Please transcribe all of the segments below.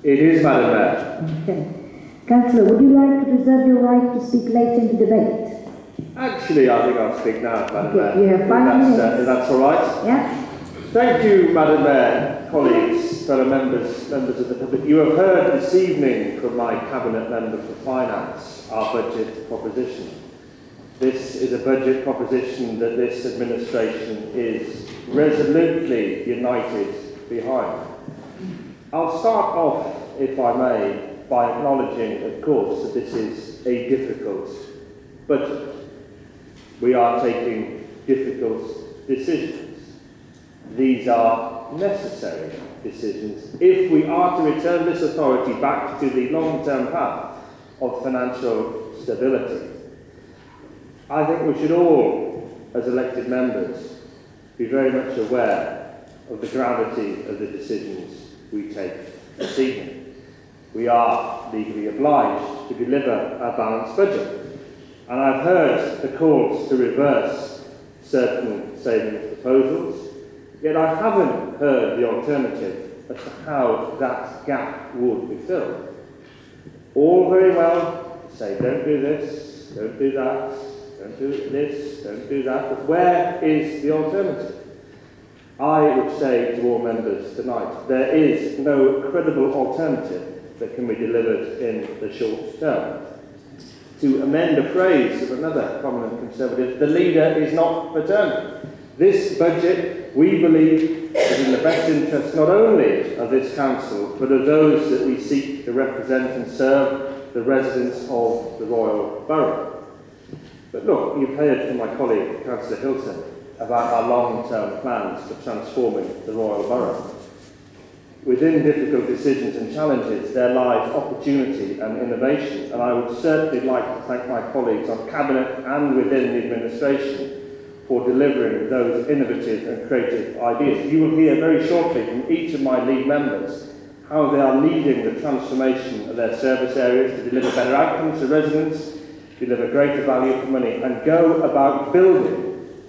It is, Madam Mayor. Okay. Councillor, would you like to reserve your right to speak later in the debate? Actually, I think I'll speak now, Madam Mayor. Okay, you have 5 minutes. If that's all right. Yeah? Thank you, Madam Mayor, colleagues, fellow members of the public. You have heard this evening from my Cabinet Member for Finance our budget proposition. This is a budget proposition that this administration is resolutely united behind. I'll start off, if I may, by acknowledging, of course, that this is a difficult budget. We are taking difficult decisions. These are necessary decisions if we are to return this authority back to the long-term path of financial stability. I think we should all, as elected members, be very much aware of the gravity of the decisions we take this evening. We are legally obliged to deliver a balanced budget, and I've heard the calls to reverse certain savings proposals. Yet I haven't heard the alternative as to how that gap would be filled. All very well to say, don't do this, don't do that, don't do this, don't do that, but where is the alternative? I would say to all members tonight, there is no credible alternative that can be delivered in the short term. To amend a phrase of another prominent Conservative, the leader is not paternal. This budget, we believe, is in the best interest not only of this council, but of those that we seek to represent and serve, the residents of the Royal Borough. But look, you've heard from my colleague, Councillor Hilton, about our long-term plans for transforming the Royal Borough. Within difficult decisions and challenges, there lies opportunity and innovation, and I would certainly like to thank my colleagues on Cabinet and within the administration for delivering those innovative and creative ideas. You will hear very shortly from each of my lead members how they are leading the transformation of their service areas to deliver better outcomes to residents, deliver greater value for money, and go about building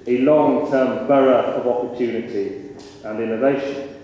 a long-term borough of opportunity and innovation.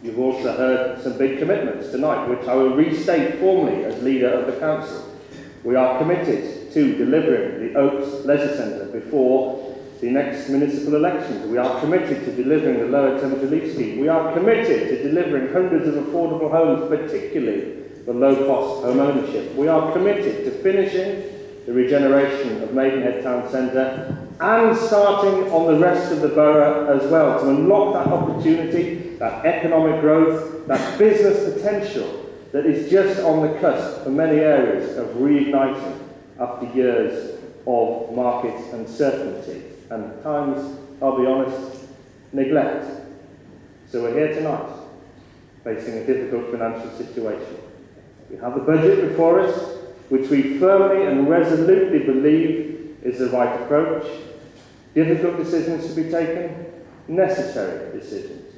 You've also heard some big commitments tonight, which I will restate formally as leader of the council. We are committed to delivering the Oaks Leisure Centre before the next municipal elections. We are committed to delivering the Lower Thames Relief Scheme. We are committed to delivering hundreds of affordable homes, particularly for low-cost home ownership. We are committed to finishing the regeneration of Maidenhead Town Centre and starting on the rest of the borough as well to unlock that opportunity, that economic growth, that business potential that is just on the cusp for many areas of reigniting after years of market uncertainty and times, I'll be honest, neglect. So we're here tonight, facing a difficult financial situation. We have a budget before us, which we firmly and resolutely believe is the right approach. Difficult decisions to be taken, necessary decisions.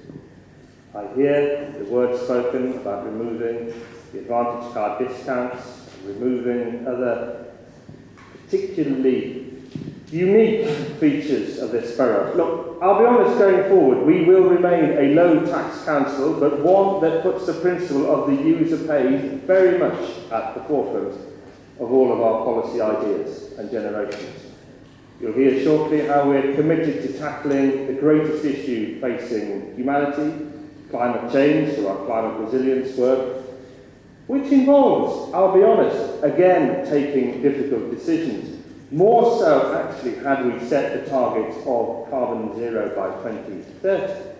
I hear the words spoken about removing the Advantage Card discounts, removing other particularly unique features of this borough. Look, I'll be honest, going forward, we will remain a low-tax council, but one that puts the principle of the user pays very much at the forefront of all of our policy ideas and generations. You'll hear shortly how we're committed to tackling the greatest issue facing humanity, climate change, through our climate resilience work, which involves, I'll be honest, again taking difficult decisions. More so, actually, had we set the target of carbon zero by 2030.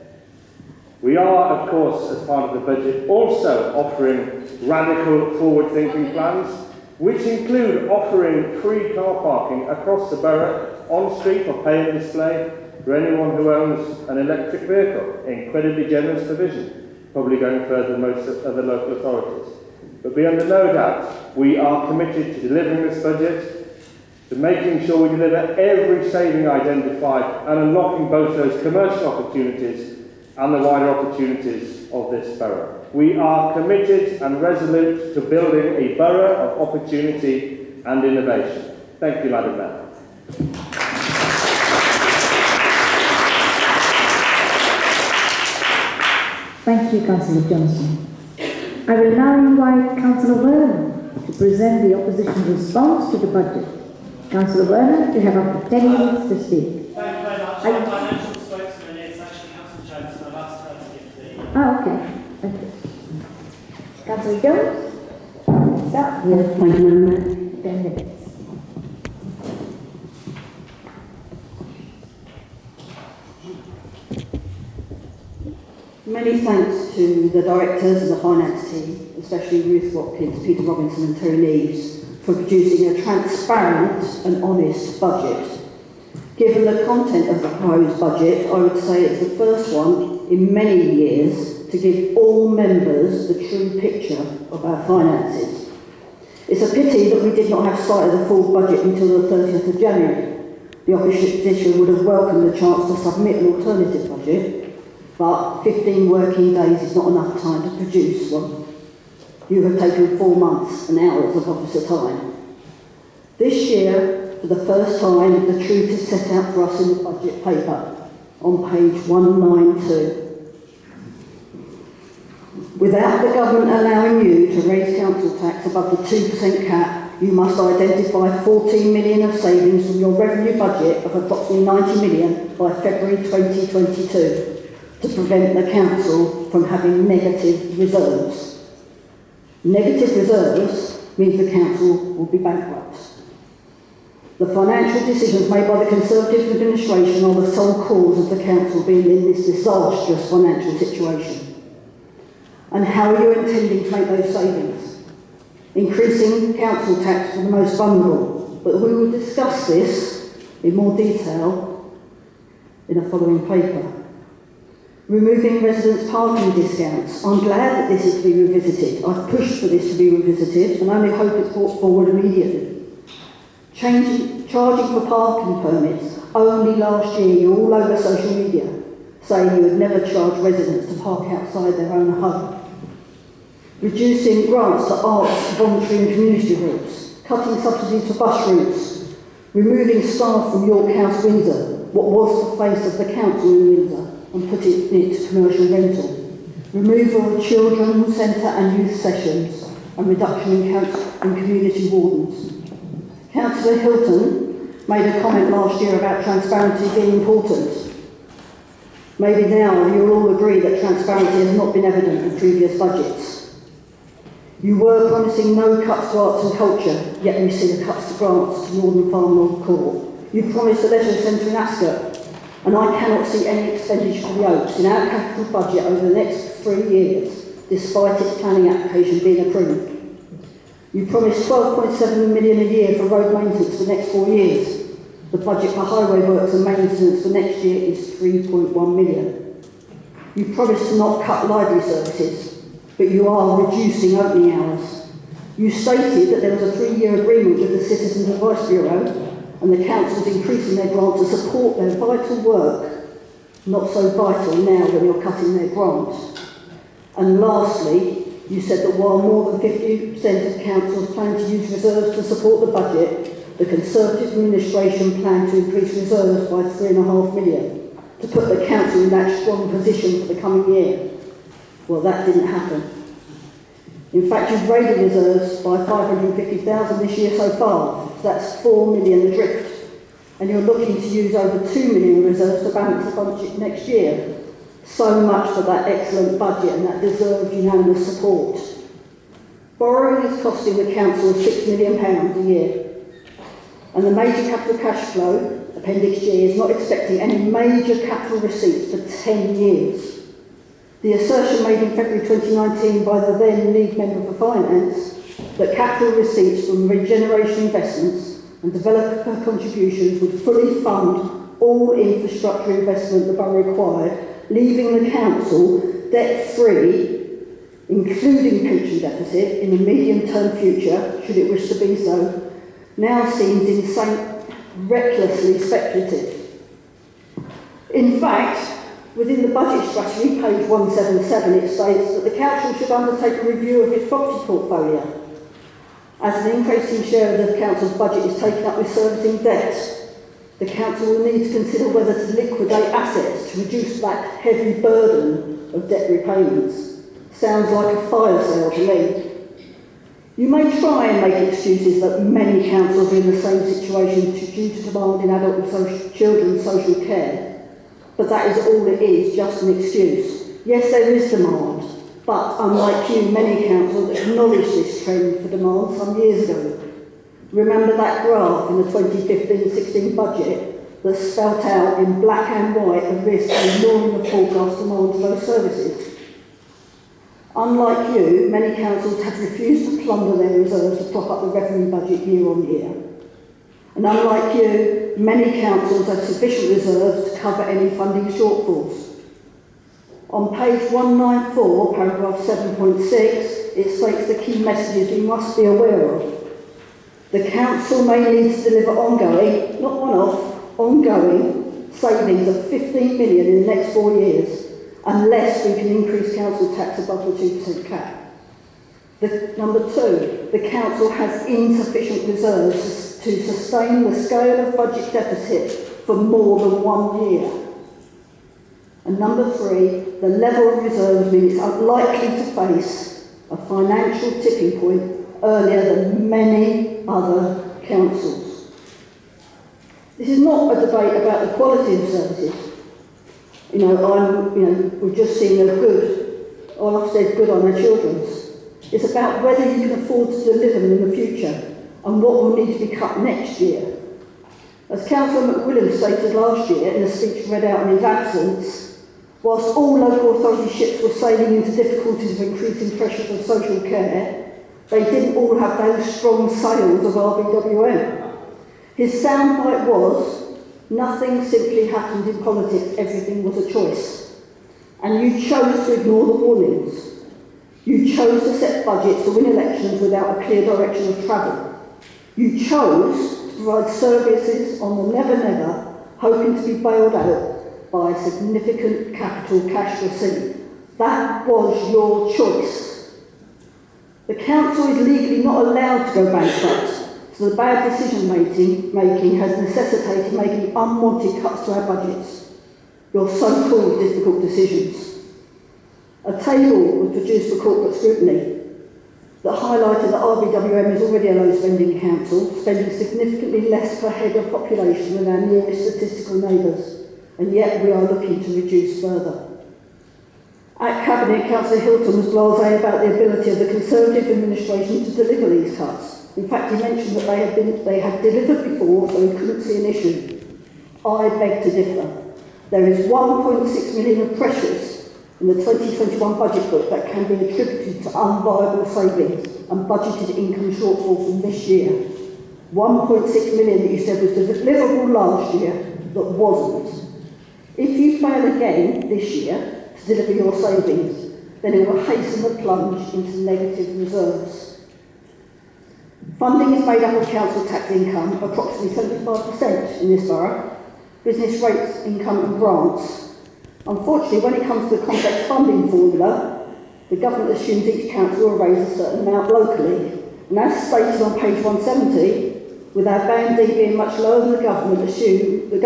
We are, of course, as part of the budget, also offering radical forward-thinking plans, which include offering free car parking across the borough, on-street or pay and display, for anyone who owns an electric vehicle. Incredibly generous provision, probably going further than most other local authorities. But be under no doubt, we are committed to delivering this budget, to making sure we deliver every saving identified and unlocking both those commercial opportunities and the wider opportunities of this borough. We are committed and resolute to building a borough of opportunity and innovation. Thank you, Madam Mayor. Thank you, Councillor Johnson. I will now invite Councillor Vernon to present the opposition response to the budget. Councillor Vernon, you have up to 10 minutes to speak. Thank you very much. Our financial spokesman is actually Councillor Jones, so I've asked her to give the... Oh, okay. Councillor Jones? Start. Yes, thank you, Madam 10 minutes. Many thanks to the directors and the finance team, especially Ruth Watkins, Peter Robinson and Terry Lees, for producing a transparent and honest budget. Given the content of the proposed budget, I would say it's the first one in many years to give all members the true picture of our finances. It's a pity that we did not have sight of the full budget until the 30th of January. The opposition would have welcomed the chance to submit an alternative budget, but 15 working days is not enough time to produce one. You have taken 4 months and hours of officer time. This year, for the first time, the truth is set out for us in the budget paper on page 192. Without the government allowing you to raise council tax above the 2% cap, you must identify 14 million of savings from your revenue budget of approximately 90 million by February 2022 to prevent the council from having negative reserves. Negative reserves means the council will be bankrupt. The financial decisions made by the Conservative administration are the sole cause of the council being in this disastrous financial situation. And how are you intending to make those savings? Increasing council tax for the most vulnerable, but we will discuss this in more detail in a following paper. Removing residents' parking discounts. I'm glad that this is to be revisited. I've pushed for this to be revisited and only hope it's brought forward immediately. Charging for parking permits. Only last year you're all over social media saying you would never charge residents to park outside their own home. Reducing grants to arts, voluntary and community routes. Cutting subsidies for bus routes. Removing staff from York House Windsor, what was the face of the council in Windsor, and put it into commercial rental. Removal of children's centre and youth sessions, and reduction in community wardens. Councillor Hilton made a comment last year about transparency being important. Maybe now you'll all agree that transparency has not been evident in previous budgets. You were promising no cuts to arts and culture, yet we see the cuts to grants to Northern Farm North Court. You promised a leisure centre in Ascot, and I cannot see any expenditure for the Oaks in our capital budget over the next 3 years, despite its planning application being approved. You promised 12.7 million a year for road maintenance for the next 4 years. The budget for highway works and maintenance for next year is 3.1 million. You promised to not cut library services, but you are reducing opening hours. You stated that there was a 3-year agreement with the Citizens Advice Bureau and the council's increasing their grant to support their vital work. Not so vital now when you're cutting their grants. And lastly, you said that while more than 50% of councils plan to use reserves to support the budget, the Conservative administration planned to increase reserves by 3.5 million to put the council in that strong position for the coming year. Well, that didn't happen. In fact, you've raided reserves by 550,000 this year so far. So that's 4 million adrift. And you're looking to use over 2 million reserves to balance the budget next year. So much for that excellent budget and that deserved unanimous support. Borrowing is costing the council £6 million a year. And the major capital cash flow, Appendix G, is not expecting any major capital receipts for 10 years. The assertion made in February 2019 by the then lead member for finance that capital receipts from regeneration investments and developer contributions would fully fund all infrastructure investment the borough required, leaving the council debt-free, including pension deficit, in the medium-term future, should it wish to be so, now seems insane, recklessly speculative. In fact, within the budget strategy, page 177, it states that the council should undertake a review of its property portfolio. As an increasing share of the council's budget is taken up with servicing debt, the council will need to consider whether to liquidate assets to reduce that heavy burden of debt repayments. Sounds like a fire sale to me. You may try and make excuses that many councils are in the same situation due to demand in adult and children's social care, but that is all it is, just an excuse. Yes, there is demand, but unlike you, many councils acknowledged this trend for demand some years ago. Remember that graph in the 2015-16 budget that spelt out in black and white the risk of ignoring the forecast demand for those services? Unlike you, many councils have refused to plunder their reserves to prop up the revenue budget year on year. And unlike you, many councils have sufficient reserves to cover any funding shortfalls. On page 194, paragraph 7.6, it states the key messages you must be aware of. The council may need to deliver ongoing, not one-off, ongoing savings of 15 million in the next 4 years, unless we can increase council tax above the 2% cap. Number two, the council has insufficient reserves to sustain the scale of budget deficit for more than 1 year. And number three, the level of reserves means it's unlikely to face a financial tipping point earlier than many other councils. This is not a debate about the quality of services. We've just seen a Ofsted good on our children's. It's about whether you can afford to deliver them in the future and what will need to be cut next year. As Councillor McWilliams stated last year in a speech read out in his absence, whilst all local authority ships were sailing into difficulties of increasing pressures on social care, they didn't all have those strong sails of RBWM. His soundbite was, nothing simply happened in politics, everything was a choice. And you chose to ignore the warnings. You chose to set budgets to win elections without a clear direction of travel. You chose to provide services on the never-never, hoping to be bailed out by a significant capital cash receipt. That was your choice. The council is legally not allowed to go bankrupt. So the bad decision making has necessitated making unwanted cuts to our budgets, your so-called difficult decisions. A table was produced for corporate scrutiny that highlighted that RBWM is already a low-spending council, spending significantly less per head of population than our nearest statistical neighbours, and yet we are looking to reduce further. At Cabinet, Councillor Hilton was blasé about the ability of the Conservative administration to deliver these cuts. In fact, he mentioned that they had delivered before, so he couldn't see an issue. I beg to differ. There is 1.6 million of pressures in the 2021 budget book that can be attributed to unviable savings and budgeted income shortfall from this year. 1.6 million that you said was deliverable last year that wasn't. If you fail again this year to deliver your savings, then it will hasten the plunge into negative reserves. Funding is made up of council tax income, approximately 75% in this borough, business rates, income and grants. Unfortunately, when it comes to the complex funding formula, the government assumes each council will raise a certain amount locally. And as stated on page 170, with our Band D being much lower than the government assumes the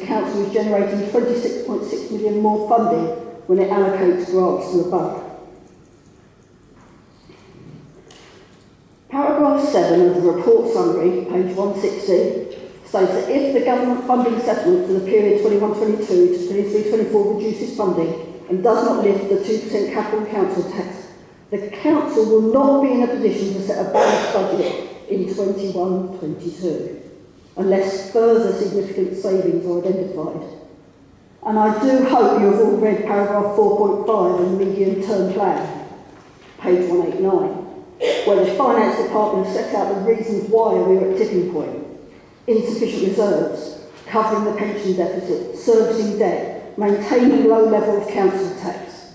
council is generating 26.6 million more funding when it allocates grants to the borough. Paragraph 7 of the report summary, page 160, states that if the government funding settlement for the period 21-22 to 23-24 reduces funding and does not lift the 2% capital council tax, the council will not be in a position to set a balanced budget in 21-22 unless further significant savings are identified. And I do hope you have all read paragraph 4.5 in the medium-term plan, page 189. Where the Finance Department set out the reasons why we were at tipping point. Insufficient reserves, covering the pension deficit, servicing debt, maintaining low level of council tax.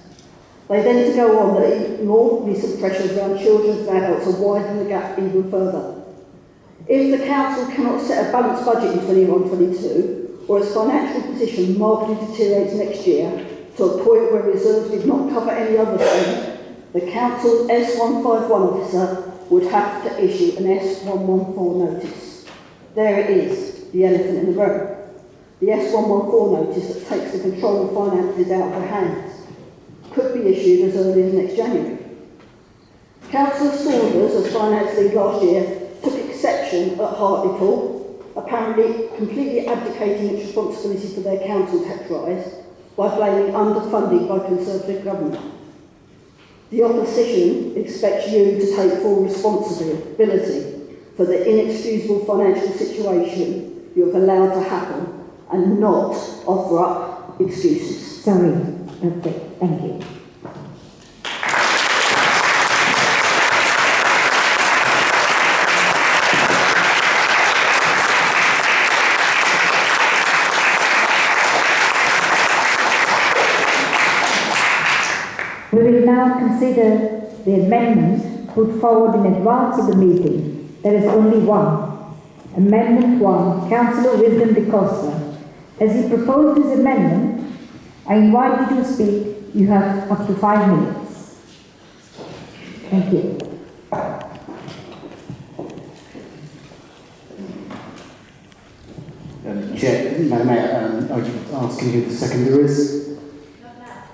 They then to go on that more recent pressures around children and adults are widening the gap even further. If the council cannot set a balanced budget in 21-22, or its financial position markedly deteriorates next year to a point where reserves did not cover any other spend, the council's S151 officer would have to issue an S114 notice. There it is, the elephant in the room. The S114 notice that takes the control of finances out of their hands. be issued as early as next January. Councillor Saunders, as Finance Lead last year, took exception at Hartlepool, apparently completely abdicating its responsibility for their council tax rise by blaming underfunding by Conservative government. The opposition expects you to take full responsibility for the inexcusable financial situation you have allowed to happen and not offer up excuses. Sorry, okay, thank you. We will now consider the amendment put forward in advance of the meeting. There is only one. Amendment 1, Councillor Wisdom de Costa. As he proposed his amendment, I invite you to speak. You have up to 5 minutes. Thank you. Chair, Madam Mayor, I was asking who the seconder is.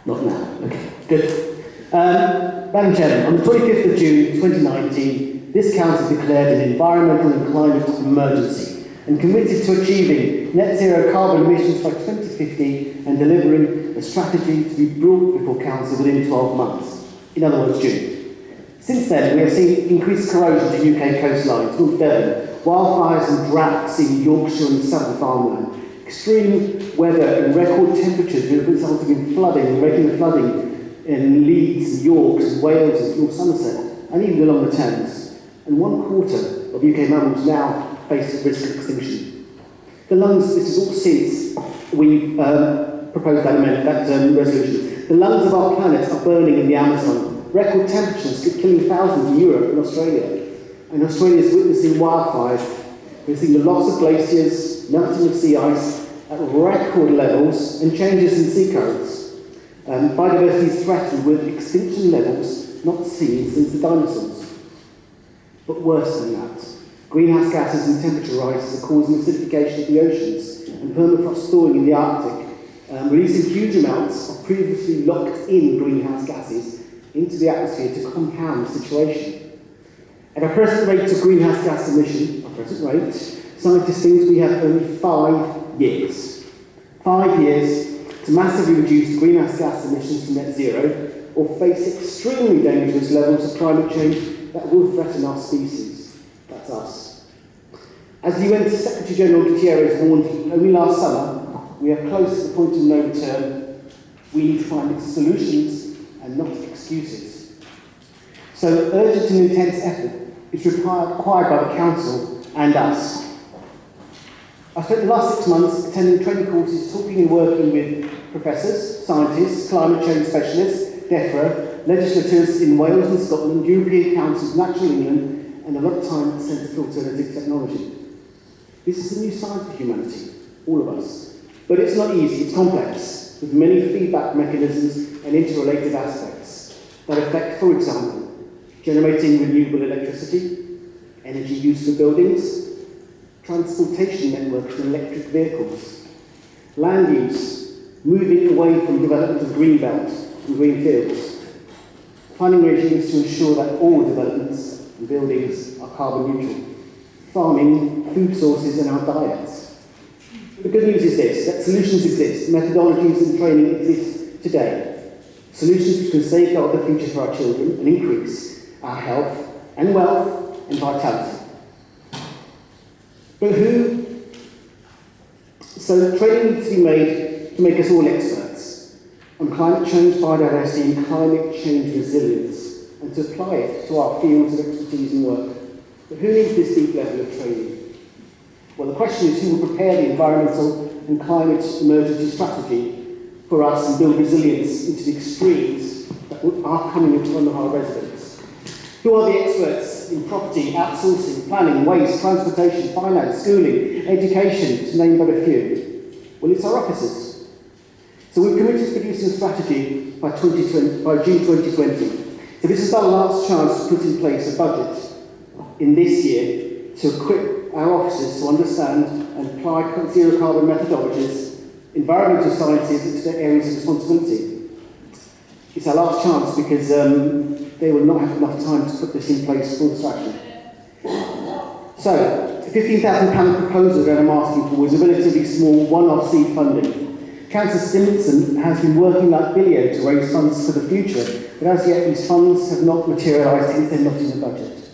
Not now. Okay, good. Madam Chairman, on the 25th of June 2019, this Council declared an environmental and climate emergency and committed to achieving net zero carbon emissions by 2050 and delivering a strategy to be brought before Council within 12 months, in other words, June. Since then, we have seen increased corrosion to UK coastlines, North Devon, wildfires and droughts in Yorkshire and southern farmland, extreme weather and record temperatures resulting in flooding, regular flooding in Leeds, York, Wales and North Somerset, and even along the Thames. And 1/4 of UK mammals now face risk of extinction. The lungs, this is all since we proposed that resolution. The lungs of our planet are burning in the Amazon. Record temperatures killing thousands in Europe and Australia. And Australia is witnessing wildfires. We're seeing the loss of glaciers, melting of sea ice at record levels, and changes in sea currents. Biodiversity is threatened with extinction levels not seen since the dinosaurs. But worse than that, greenhouse gases and temperature rises are causing acidification of the oceans and permafrost thawing in the Arctic, releasing huge amounts of previously locked-in greenhouse gases into the atmosphere to compound the situation. At our present rate of greenhouse gas emission, scientists think we have only 5 years. 5 years to massively reduce greenhouse gas emissions to net zero or face extremely dangerous levels of climate change that will threaten our species. That's us. As the UN Secretary General Guterres warned only last summer, we are close to the point of no return. We need to find solutions and not excuses. So urgent and intense effort is required by the Council and us. I spent the last 6 months attending training courses, talking and working with professors, scientists, climate change specialists, DEFRA, legislators in Wales and Scotland, European Council, Natural England, and a lot of time at the Centre for Alternative Technology. This is a new side for humanity, all of us. But it's not easy, it's complex, with many feedback mechanisms and interrelated aspects that affect, for example, generating renewable electricity, energy use for buildings, transportation networks for electric vehicles, land use, moving away from development of green belt and green fields, planning regimes to ensure that all developments and buildings are carbon neutral, farming, food sources and our diets. The good news is this, that solutions exist, methodologies and training exist today. Solutions which can safeguard the future for our children and increase our health and wealth and vitality. But so training needs to be made to make us all experts on climate change, biodiversity and climate change resilience, and to apply it to our fields of expertise and work. But who needs this deep level of training? Well, the question is who will prepare the environmental and climate emergency strategy for us and build resilience into the extremes that are coming in front of our residents. Who are the experts in property, outsourcing, planning, waste, transportation, finance, schooling, education, to name but a few? Well, it's our officers. So we've committed to producing a strategy by June 2020. So this is our last chance to put in place a budget in this year to equip our officers to understand and apply zero carbon methodologies, environmental sciences into their areas of responsibility. It's our last chance because they will not have enough time to put this in place for the strategy. So, the £15,000 proposal that I'm asking for is a relatively small one-off seed funding. Councillor Simpson has been working like Billio to raise funds for the future, but as yet these funds have not materialised since they're not in the budget.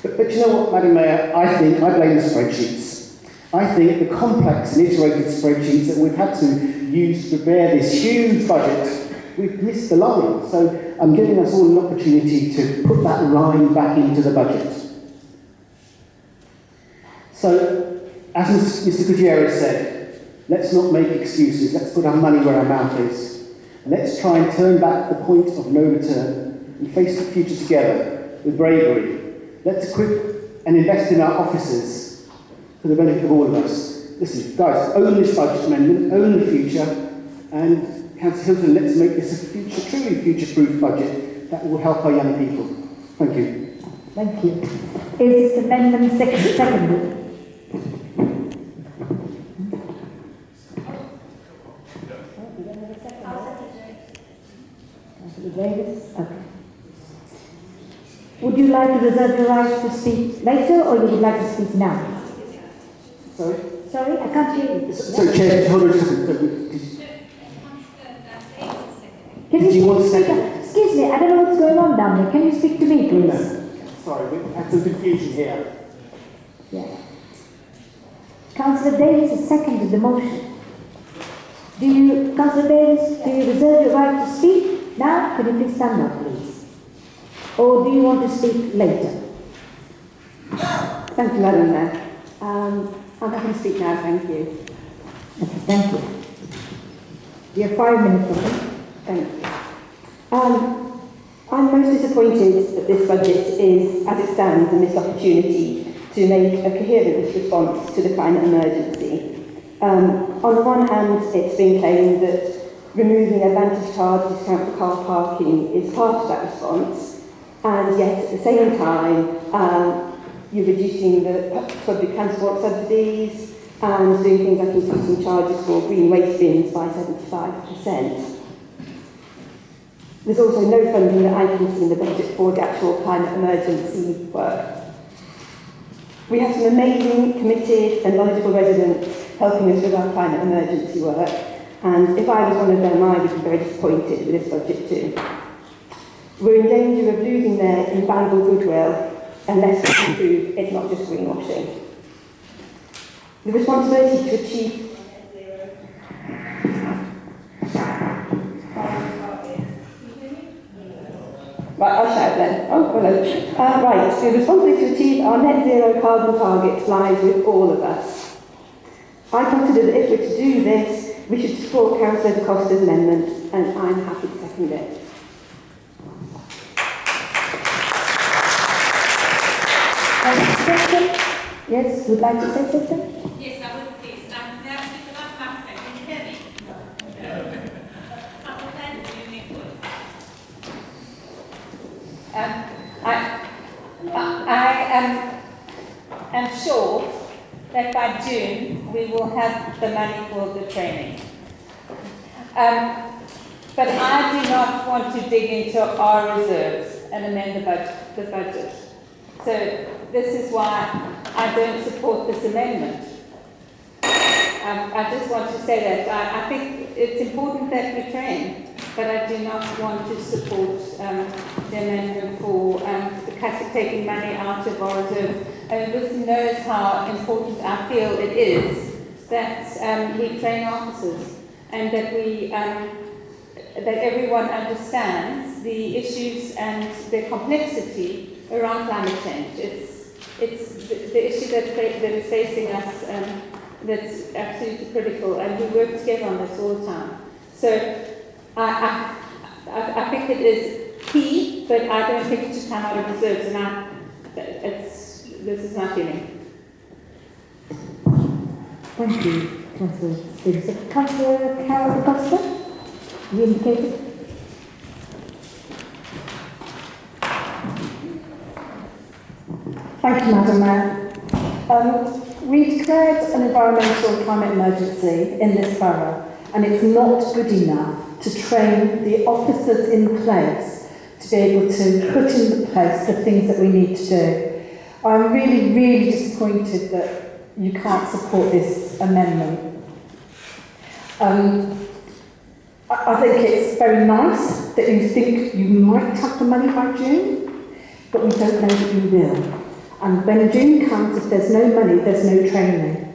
But you know what, Madam Mayor, I blame the spreadsheets. I think the complex and iterated spreadsheets that we've had to use to prepare this huge budget, we've missed the line. So I'm giving us all an opportunity to put that line back into the budget. So, as Mr. Gutierrez said, let's not make excuses. Let's put our money where our mouth is. And let's try and turn back the point of no return and face the future together with bravery. Let's equip and invest in our officers for the benefit of all of us. Listen, guys, own this budget amendment, own the future, and Councillor Hilton, let's make this a truly future-proof budget that will help our young people. Thank you. Thank you. Is this amendment seconded? Davis? Okay. Would you like to reserve your right to speak later, or would you like to speak now? Sorry? Sorry, I can't hear you. So, Chair, hold on a second. Can Do you want to speak second? up? Excuse me, I don't know what's going on down there. Can you speak to me, please? No. Sorry, we had some confusion here. Yeah. Councillor Davis has seconded the motion. Councillor Davis, do you reserve your right to speak now? Could you please stand up, please? Or do you want to speak later? Thank you, Madam Mayor. I'm happy to speak now, thank you. Okay, thank you. You have 5 minutes, okay? Thank you. I'm most disappointed that this budget is, as it stands, a missed opportunity to make a coherent response to the climate emergency. On the one hand, it's been claimed that removing advantage card discount for car parking is part of that response, and yet at the same time, you're reducing the public transport subsidies and doing things like increasing charges for green waste bins by 75%. There's also no funding that I can see in the budget for the actual climate emergency work. We have some amazing, committed and knowledgeable residents helping us with our climate emergency work, and if I was one of them, I would be very disappointed with this budget too. We're in danger of losing their invaluable goodwill unless we can prove it's not just greenwashing. The responsibility to achieve Right, I'll shout then. Oh, hello. Right, the responsibility to achieve our net zero carbon target lies with all of us. I consider that if we're to do this, we should support Councillor Da Costa's amendment, and I'm happy to second it. Yes, would like to say something? Yes, I would please. May I speak about that? Can you hear me? I am sure that by June we will have the money for the training. But I do not want to dig into our reserves and amend the budget. So this is why I don't support this amendment. I just want to say that I think it's important that we train, but I do not want to support the amendment for taking money out of our reserves. And this knows how important I feel it is that we train officers and that we that everyone understands the issues and the complexity around climate change. It's the issue that is facing us that's absolutely critical, and we work together on this all the time. So I think it is key, but I don't think it should come out of reserves, and this is my feeling. Thank you, Councillor Davis. Councillor Carol Da Costa, you indicated. Thank you, Madam Mayor. We declared an environmental and climate emergency in this borough, and it's not good enough to train the officers in place to be able to put in place the things that we need to do. I'm really, really disappointed that you can't support this amendment. I think it's very nice that you think you might have the money by June, but we don't know that you will. And when June comes, if there's no money, there's no training.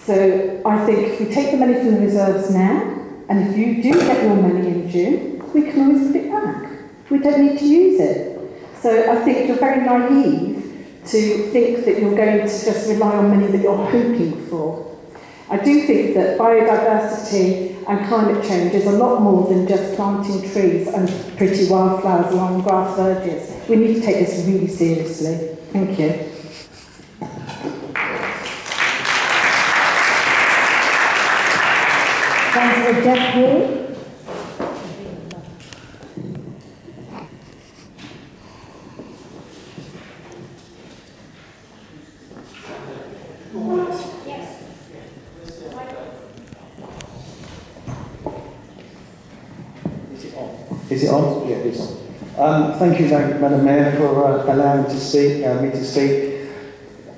So I think if we take the money from the reserves now, and if you do get your money in June, we can always put it back. We don't need to use it. So I think you're very naive to think that you're going to just rely on money that you're hoping for. I do think that biodiversity and climate change is a lot more than just planting trees and pretty wildflowers along grass verges. We need to take this really seriously. Thank you. Councillor Jeffrey. Is it on? Yeah, it is on. Thank you, Madam Mayor, for allowing me to speak.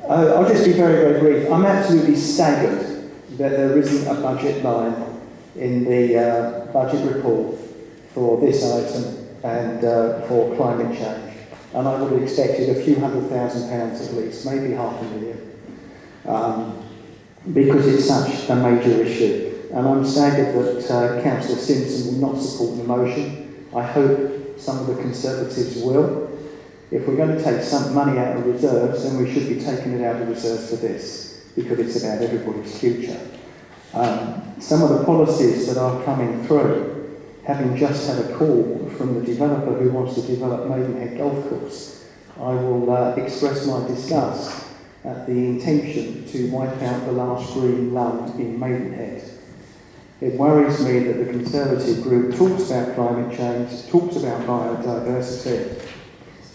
I'll just be very, very brief. I'm absolutely staggered that there isn't a budget line in the budget report for this item and for climate change. And I would have expected a few £100,000 at least, maybe £500,000, because it's such a major issue. And I'm staggered that Councillor Simpson will not support the motion. I hope some of the Conservatives will. If we're going to take some money out of reserves, then we should be taking it out of reserves for this, because it's about everybody's future. Some of the policies that are coming through, having just had a call from the developer who wants to develop Maidenhead Golf Course, I will express my disgust at the intention to wipe out the last green lung in Maidenhead. It worries me that the Conservative group talks about climate change, talks about biodiversity,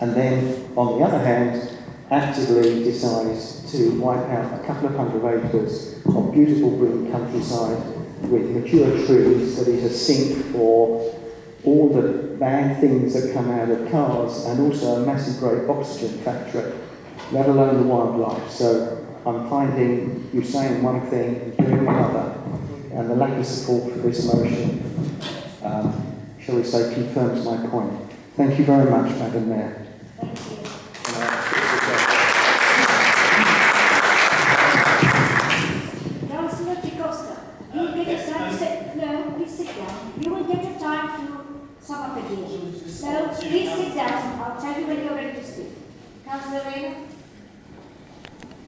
and then, on the other hand, actively decides to wipe out a couple of hundred acres of beautiful green countryside with mature trees that is a sink for all the bad things that come out of cars, and also a massive great oxygen factory, let alone the wildlife. So I'm finding you saying one thing and doing another, and the lack of support for this motion, shall we say, confirms my point. Thank you very much, Madam Mayor. Councillor Di Costa, you will get a time to sit. No, please sit down. You will get a time to sum up again. So please sit down. I'll tell you when you're ready to speak. Councillor Rayner.